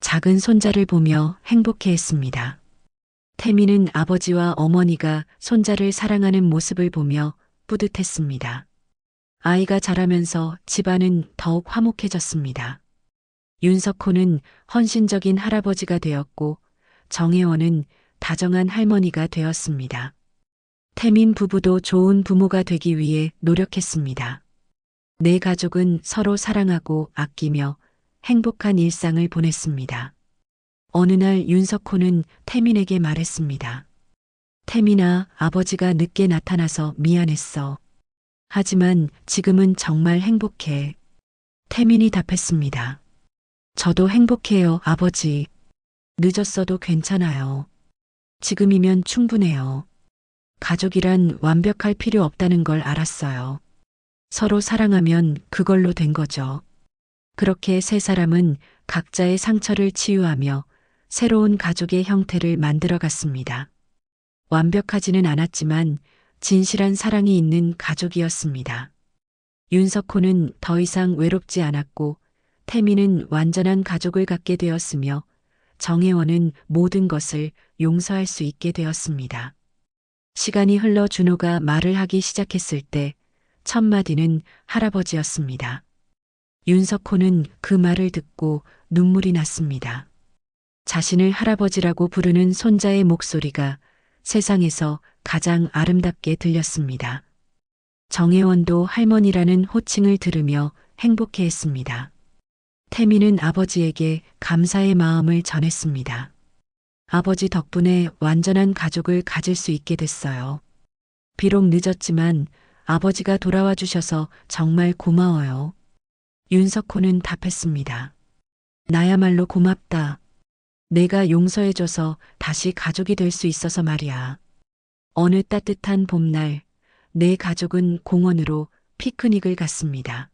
작은 손자를 보며 행복해했습니다. 태민은 아버지와 어머니가 손자를 사랑하는 모습을 보며 뿌듯했습니다. 아이가 자라면서 집안은 더욱 화목해졌습니다. 윤석호는 헌신적인 할아버지가 되었고 정혜원은 다정한 할머니가 되었습니다. 태민 부부도 좋은 부모가 되기 위해 노력했습니다. 네 가족은 서로 사랑하고 아끼며 행복한 일상을 보냈습니다. 어느 날 윤석호는 태민에게 말했습니다. 태민아, 아버지가 늦게 나타나서 미안했어. 하지만 지금은 정말 행복해. 태민이 답했습니다. 저도 행복해요, 아버지. 늦었어도 괜찮아요. 지금이면 충분해요. 가족이란 완벽할 필요 없다는 걸 알았어요. 서로 사랑하면 그걸로 된 거죠. 그렇게 세 사람은 각자의 상처를 치유하며 새로운 가족의 형태를 만들어 갔습니다. 완벽하지는 않았지만 진실한 사랑이 있는 가족이었습니다. 윤석호는 더 이상 외롭지 않았고 태민은 완전한 가족을 갖게 되었으며 정혜원은 모든 것을 용서할 수 있게 되었습니다. 시간이 흘러 준호가 말을 하기 시작했을 때 첫 마디는 할아버지였습니다. 윤석호는 그 말을 듣고 눈물이 났습니다. 자신을 할아버지라고 부르는 손자의 목소리가 세상에서 가장 아름답게 들렸습니다. 정혜원도 할머니라는 호칭을 들으며 행복해했습니다. 태민은 아버지에게 감사의 마음을 전했습니다. 아버지 덕분에 완전한 가족을 가질 수 있게 됐어요. 비록 늦었지만 아버지가 돌아와 주셔서 정말 고마워요. 윤석호는 답했습니다. 나야말로 고맙다. 내가 용서해줘서 다시 가족이 될 수 있어서 말이야. 어느 따뜻한 봄날, 내 가족은 공원으로 피크닉을 갔습니다.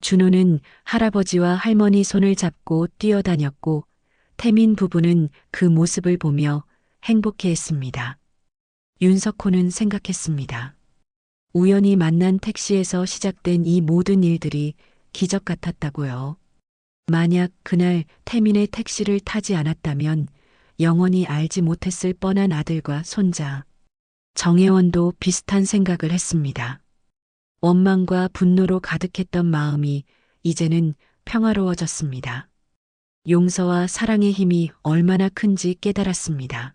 준호는 할아버지와 할머니 손을 잡고 뛰어다녔고 태민 부부는 그 모습을 보며 행복해했습니다. 윤석호는 생각했습니다. 우연히 만난 택시에서 시작된 이 모든 일들이 기적 같았다고요. 만약 그날 태민의 택시를 타지 않았다면 영원히 알지 못했을 뻔한 아들과 손자. 정혜원도 비슷한 생각을 했습니다. 원망과 분노로 가득했던 마음이 이제는 평화로워졌습니다. 용서와 사랑의 힘이 얼마나 큰지 깨달았습니다.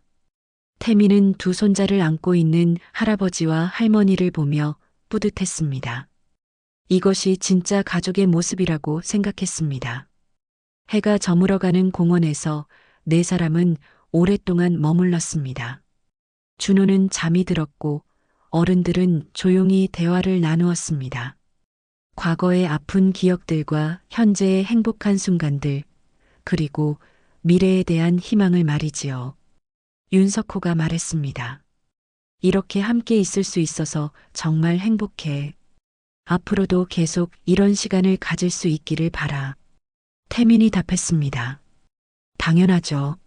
태민은 두 손자를 안고 있는 할아버지와 할머니를 보며 뿌듯했습니다. 이것이 진짜 가족의 모습이라고 생각했습니다. 해가 저물어가는 공원에서 네 사람은 오랫동안 머물렀습니다. 준호는 잠이 들었고 어른들은 조용히 대화를 나누었습니다. 과거의 아픈 기억들과 현재의 행복한 순간들, 그리고 미래에 대한 희망을 말이지요. 윤석호가 말했습니다. 이렇게 함께 있을 수 있어서 정말 행복해. 앞으로도 계속 이런 시간을 가질 수 있기를 바라. 태민이 답했습니다. 당연하죠.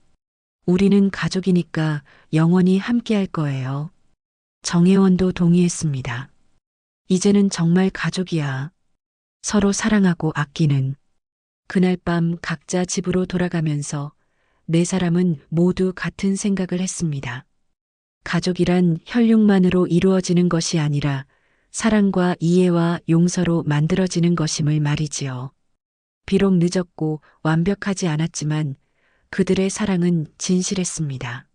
우리는 가족이니까 영원히 함께 할 거예요. 정혜원도 동의했습니다. 이제는 정말 가족이야. 서로 사랑하고 아끼는. 그날 밤 각자 집으로 돌아가면서 네 사람은 모두 같은 생각을 했습니다. 가족이란 혈육만으로 이루어지는 것이 아니라 사랑과 이해와 용서로 만들어지는 것임을 말이지요. 비록 늦었고 완벽하지 않았지만 그들의 사랑은 진실했습니다.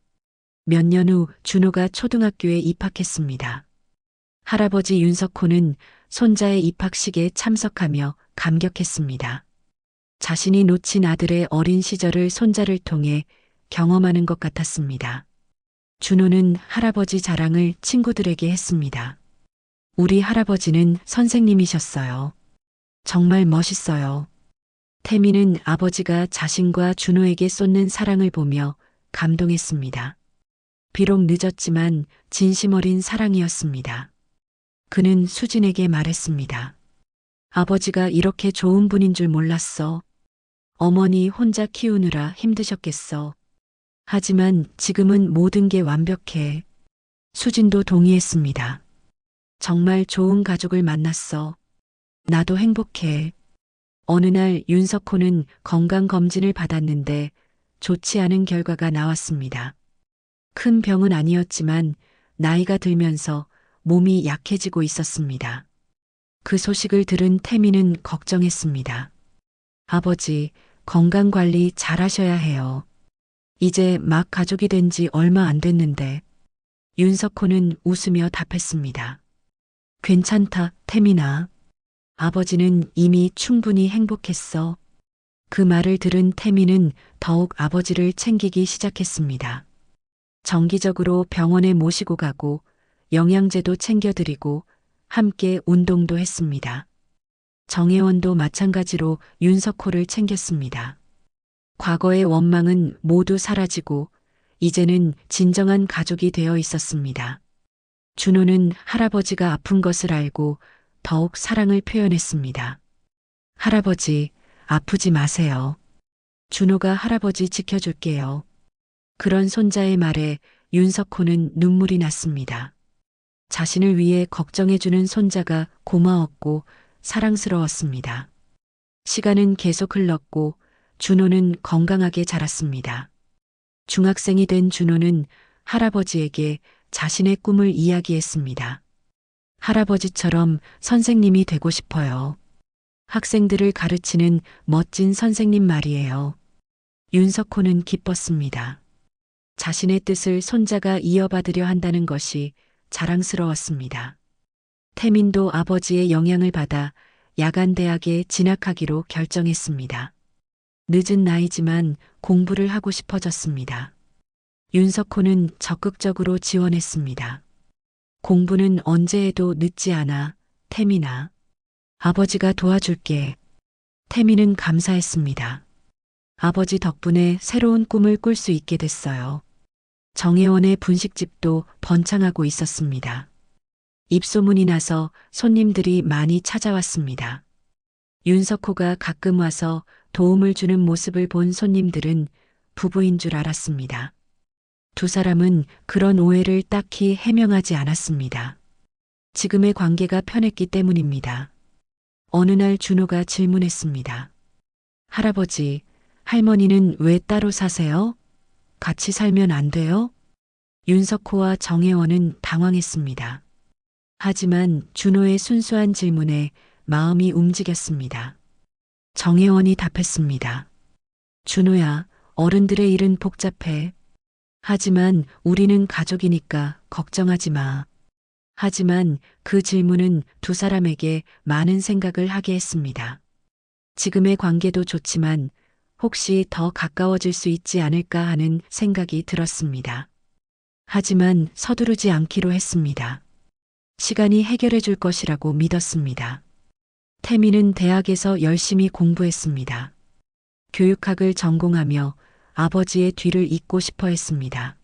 몇 년 후 준호가 초등학교에 입학했습니다. 할아버지 윤석호는 손자의 입학식에 참석하며 감격했습니다. 자신이 놓친 아들의 어린 시절을 손자를 통해 경험하는 것 같았습니다. 준호는 할아버지 자랑을 친구들에게 했습니다. 우리 할아버지는 선생님이셨어요. 정말 멋있어요. 태미는 아버지가 자신과 준호에게 쏟는 사랑을 보며 감동했습니다. 비록 늦었지만 진심 어린 사랑이었습니다. 그는 수진에게 말했습니다. 아버지가 이렇게 좋은 분인 줄 몰랐어. 어머니 혼자 키우느라 힘드셨겠어. 하지만 지금은 모든 게 완벽해. 수진도 동의했습니다. 정말 좋은 가족을 만났어. 나도 행복해. 어느 날 윤석호는 건강검진을 받았는데 좋지 않은 결과가 나왔습니다. 큰 병은 아니었지만 나이가 들면서 몸이 약해지고 있었습니다. 그 소식을 들은 태미는 걱정했습니다. 아버지, 건강관리 잘하셔야 해요. 이제 막 가족이 된 지 얼마 안 됐는데. 윤석호는 웃으며 답했습니다. 괜찮다, 태민아. 아버지는 이미 충분히 행복했어. 그 말을 들은 태민은 더욱 아버지를 챙기기 시작했습니다. 정기적으로 병원에 모시고 가고 영양제도 챙겨드리고 함께 운동도 했습니다. 정혜원도 마찬가지로 윤석호를 챙겼습니다. 과거의 원망은 모두 사라지고 이제는 진정한 가족이 되어 있었습니다. 준호는 할아버지가 아픈 것을 알고 더욱 사랑을 표현했습니다. 할아버지, 아프지 마세요. 준호가 할아버지 지켜줄게요. 그런 손자의 말에 윤석호는 눈물이 났습니다. 자신을 위해 걱정해주는 손자가 고마웠고 사랑스러웠습니다. 시간은 계속 흘렀고 준호는 건강하게 자랐습니다. 중학생이 된 준호는 할아버지에게 자신의 꿈을 이야기했습니다. 할아버지처럼 선생님이 되고 싶어요. 학생들을 가르치는 멋진 선생님 말이에요. 윤석호는 기뻤습니다. 자신의 뜻을 손자가 이어받으려 한다는 것이 자랑스러웠습니다. 태민도 아버지의 영향을 받아 야간대학에 진학하기로 결정했습니다. 늦은 나이지만 공부를 하고 싶어졌습니다. 윤석호는 적극적으로 지원했습니다. 공부는 언제 해도 늦지 않아, 태민아. 아버지가 도와줄게. 태민은 감사했습니다. 아버지 덕분에 새로운 꿈을 꿀 수 있게 됐어요. 정혜원의 분식집도 번창하고 있었습니다. 입소문이 나서 손님들이 많이 찾아왔습니다. 윤석호가 가끔 와서 도움을 주는 모습을 본 손님들은 부부인 줄 알았습니다. 두 사람은 그런 오해를 딱히 해명하지 않았습니다. 지금의 관계가 편했기 때문입니다. 어느 날 준호가 질문했습니다. 할아버지, 할머니는 왜 따로 사세요? 같이 살면 안 돼요? 윤석호와 정혜원은 당황했습니다. 하지만 준호의 순수한 질문에 마음이 움직였습니다. 정혜원이 답했습니다. 준호야, 어른들의 일은 복잡해. 하지만 우리는 가족이니까 걱정하지 마. 하지만 그 질문은 두 사람에게 많은 생각을 하게 했습니다. 지금의 관계도 좋지만 혹시 더 가까워질 수 있지 않을까 하는 생각이 들었습니다. 하지만 서두르지 않기로 했습니다. 시간이 해결해 줄 것이라고 믿었습니다. 태민은 대학에서 열심히 공부했습니다. 교육학을 전공하며 아버지의 뒤를 잇고 싶어 했습니다.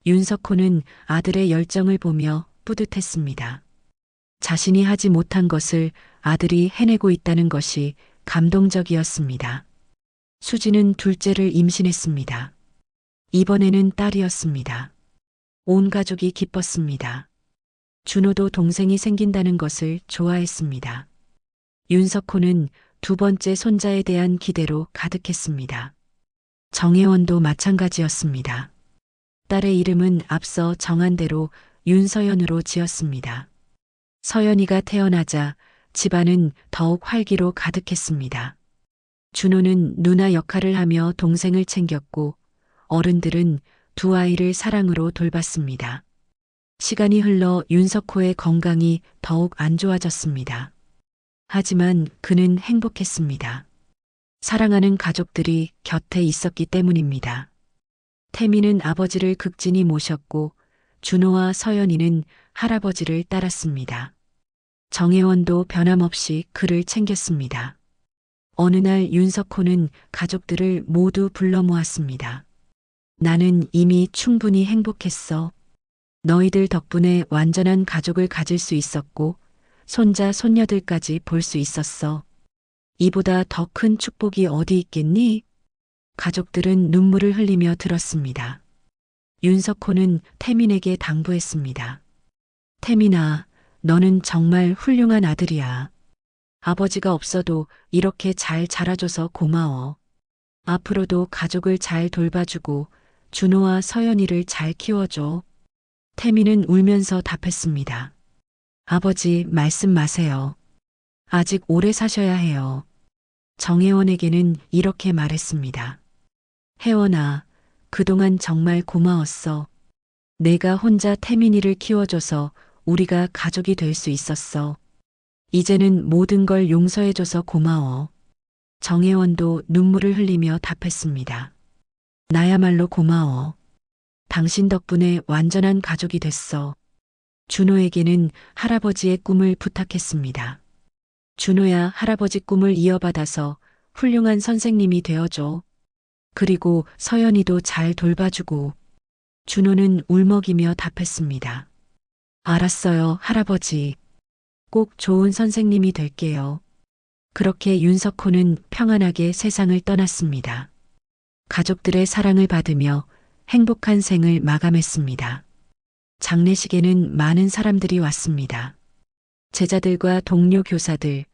윤석호는 아들의 열정을 보며 뿌듯했습니다. 자신이 하지 못한 것을 아들이 해내고 있다는 것이 감동적이었습니다. 수지는 둘째를 임신했습니다. 이번에는 딸이었습니다. 온 가족이 기뻤습니다. 준호도 동생이 생긴다는 것을 좋아했습니다. 윤석호는 두 번째 손자에 대한 기대로 가득했습니다. 정혜원도 마찬가지였습니다. 딸의 이름은 앞서 정한 대로 윤서연으로 지었습니다. 서연이가 태어나자 집안은 더욱 활기로 가득했습니다. 준호는 누나 역할을 하며 동생을 챙겼고 어른들은 두 아이를 사랑으로 돌봤습니다. 시간이 흘러 윤석호의 건강이 더욱 안 좋아졌습니다. 하지만 그는 행복했습니다. 사랑하는 가족들이 곁에 있었기 때문입니다. 태미는 아버지를 극진히 모셨고 준호와 서연이는 할아버지를 따랐습니다. 정혜원도 변함없이 그를 챙겼습니다. 어느 날 윤석호는 가족들을 모두 불러 모았습니다. 나는 이미 충분히 행복했어. 너희들 덕분에 완전한 가족을 가질 수 있었고 손자, 손녀들까지 볼 수 있었어. 이보다 더 큰 축복이 어디 있겠니? 가족들은 눈물을 흘리며 들었습니다. 윤석호는 태민에게 당부했습니다. 태민아, 너는 정말 훌륭한 아들이야. 아버지가 없어도 이렇게 잘 자라줘서 고마워. 앞으로도 가족을 잘 돌봐주고 준호와 서연이를 잘 키워줘. 태민은 울면서 답했습니다. 아버지, 말씀 마세요. 아직 오래 사셔야 해요. 정혜원에게는 이렇게 말했습니다. 혜원아, 그동안 정말 고마웠어. 내가 혼자 태민이를 키워줘서 우리가 가족이 될 수 있었어. 이제는 모든 걸 용서해줘서 고마워. 정혜원도 눈물을 흘리며 답했습니다. 나야말로 고마워. 당신 덕분에 완전한 가족이 됐어. 준호에게는 할아버지의 꿈을 부탁했습니다. 준호야, 할아버지 꿈을 이어받아서 훌륭한 선생님이 되어줘. 그리고 서연이도 잘 돌봐주고. 준호는 울먹이며 답했습니다. 알았어요, 할아버지. 꼭 좋은 선생님이 될게요. 그렇게 윤석호는 평안하게 세상을 떠났습니다. 가족들의 사랑을 받으며 행복한 생을 마감했습니다. 장례식에는 많은 사람들이 왔습니다. 제자들과 동료 교사들,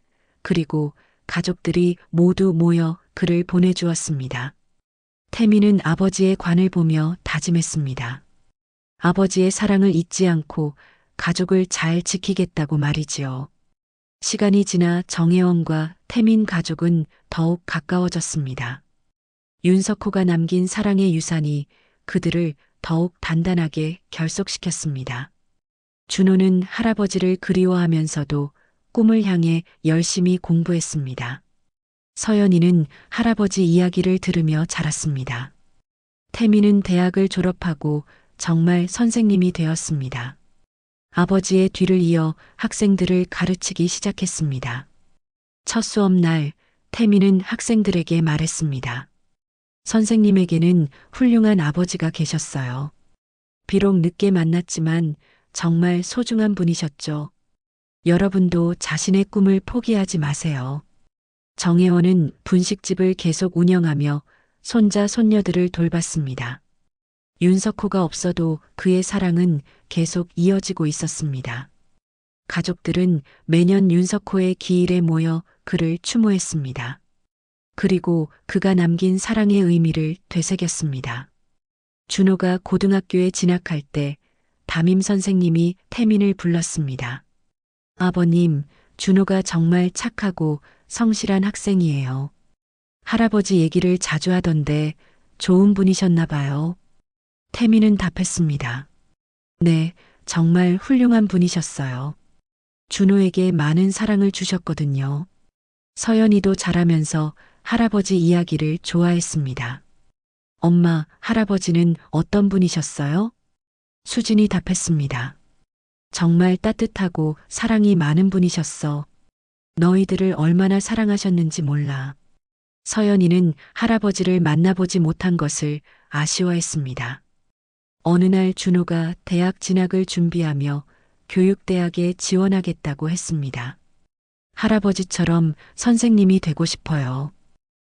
그리고 가족들이 모두 모여 그를 보내주었습니다. 태미는 아버지의 관을 보며 다짐했습니다. 아버지의 사랑을 잊지 않고 가족을 잘 지키겠다고 말이지요. 시간이 지나 정혜원과 태민 가족은 더욱 가까워졌습니다. 윤석호가 남긴 사랑의 유산이 그들을 더욱 단단하게 결속시켰습니다. 준호는 할아버지를 그리워하면서도 꿈을 향해 열심히 공부했습니다. 서연이는 할아버지 이야기를 들으며 자랐습니다. 태민은 대학을 졸업하고 정말 선생님이 되었습니다. 아버지의 뒤를 이어 학생들을 가르치기 시작했습니다. 첫 수업 날 태민은 학생들에게 말했습니다. 선생님에게는 훌륭한 아버지가 계셨어요. 비록 늦게 만났지만 정말 소중한 분이셨죠. 여러분도 자신의 꿈을 포기하지 마세요. 정혜원은 분식집을 계속 운영하며 손자, 손녀들을 돌봤습니다. 윤석호가 없어도 그의 사랑은 계속 이어지고 있었습니다. 가족들은 매년 윤석호의 기일에 모여 그를 추모했습니다. 그리고 그가 남긴 사랑의 의미를 되새겼습니다. 준호가 고등학교에 진학할 때 담임 선생님이 태민을 불렀습니다. 아버님, 준호가 정말 착하고 성실한 학생이에요. 할아버지 얘기를 자주 하던데 좋은 분이셨나 봐요. 태민은 답했습니다. 네, 정말 훌륭한 분이셨어요. 준호에게 많은 사랑을 주셨거든요. 서연이도 자라면서 할아버지 이야기를 좋아했습니다. 엄마, 할아버지는 어떤 분이셨어요? 수진이 답했습니다. 정말 따뜻하고 사랑이 많은 분이셨어. 너희들을 얼마나 사랑하셨는지 몰라. 서연이는 할아버지를 만나보지 못한 것을 아쉬워했습니다. 어느 날 준호가 대학 진학을 준비하며 교육대학에 지원하겠다고 했습니다. 할아버지처럼 선생님이 되고 싶어요.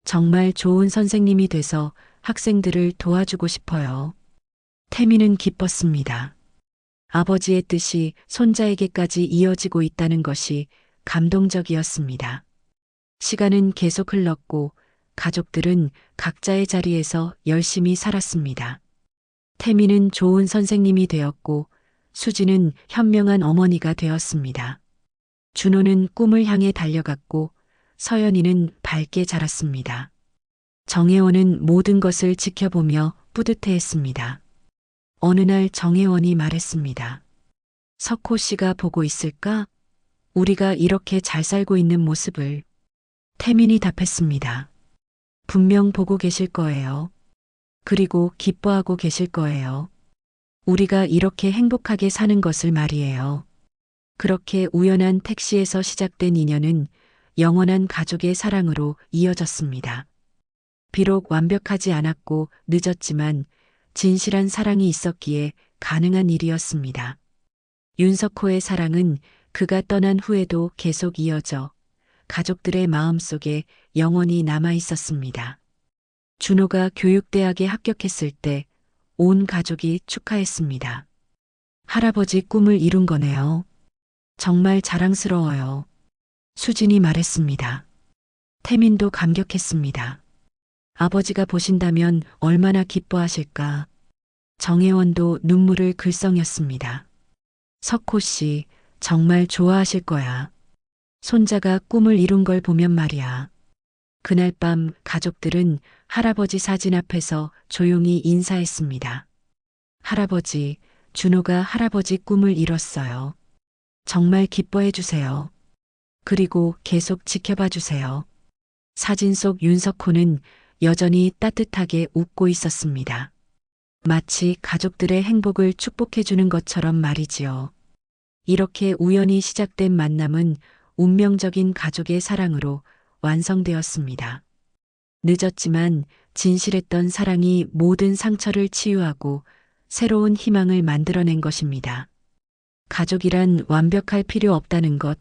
정말 좋은 선생님이 돼서 학생들을 도와주고 싶어요. 태미는 기뻤습니다. 아버지의 뜻이 손자에게까지 이어지고 있다는 것이 감동적이었습니다. 시간은 계속 흘렀고 가족들은 각자의 자리에서 열심히 살았습니다. 태미는 좋은 선생님이 되었고 수지는 현명한 어머니가 되었습니다. 준호는 꿈을 향해 달려갔고 서연이는 밝게 자랐습니다. 정혜원은 모든 것을 지켜보며 뿌듯해했습니다. 어느 날 정혜원이 말했습니다. 석호 씨가 보고 있을까? 우리가 이렇게 잘 살고 있는 모습을. 태민이 답했습니다. 분명 보고 계실 거예요. 그리고 기뻐하고 계실 거예요. 우리가 이렇게 행복하게 사는 것을 말이에요. 그렇게 우연한 택시에서 시작된 인연은 영원한 가족의 사랑으로 이어졌습니다. 비록 완벽하지 않았고 늦었지만 진실한 사랑이 있었기에 가능한 일이었습니다. 윤석호의 사랑은 그가 떠난 후에도 계속 이어져 가족들의 마음속에 영원히 남아 있었습니다. 준호가 교육대학에 합격했을 때 온 가족이 축하했습니다. 할아버지 꿈을 이룬 거네요. 정말 자랑스러워요. 수진이 말했습니다. 태민도 감격했습니다. 아버지가 보신다면 얼마나 기뻐하실까. 정혜원도 눈물을 글썽였습니다. 석호 씨, 정말 좋아하실 거야. 손자가 꿈을 이룬 걸 보면 말이야. 그날 밤 가족들은 할아버지 사진 앞에서 조용히 인사했습니다. 할아버지, 준호가 할아버지 꿈을 이뤘어요. 정말 기뻐해 주세요. 그리고 계속 지켜봐 주세요. 사진 속 윤석호는 여전히 따뜻하게 웃고 있었습니다. 마치 가족들의 행복을 축복해 주는 것처럼 말이지요. 이렇게 우연히 시작된 만남은 운명적인 가족의 사랑으로 완성되었습니다. 늦었지만 진실했던 사랑이 모든 상처를 치유하고 새로운 희망을 만들어낸 것입니다. 가족이란 완벽할 필요 없다는 것,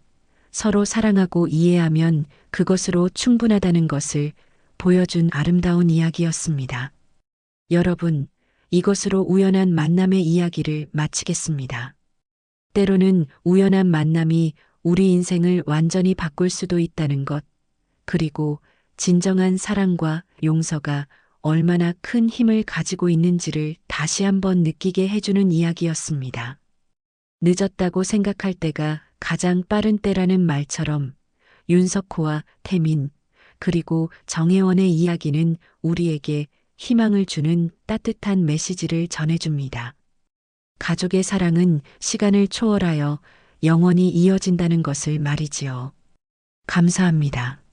서로 사랑하고 이해하면 그것으로 충분하다는 것을 보여준 아름다운 이야기였습니다. 여러분, 이것으로 우연한 만남의 이야기를 마치겠습니다. 때로는 우연한 만남이 우리 인생을 완전히 바꿀 수도 있다는 것, 그리고 진정한 사랑과 용서가 얼마나 큰 힘을 가지고 있는지를 다시 한번 느끼게 해주는 이야기였습니다. 늦었다고 생각할 때가 가장 빠른 때라는 말처럼 윤석호와 태민, 그리고 정혜원의 이야기는 우리에게 희망을 주는 따뜻한 메시지를 전해줍니다. 가족의 사랑은 시간을 초월하여 영원히 이어진다는 것을 말이지요. 감사합니다.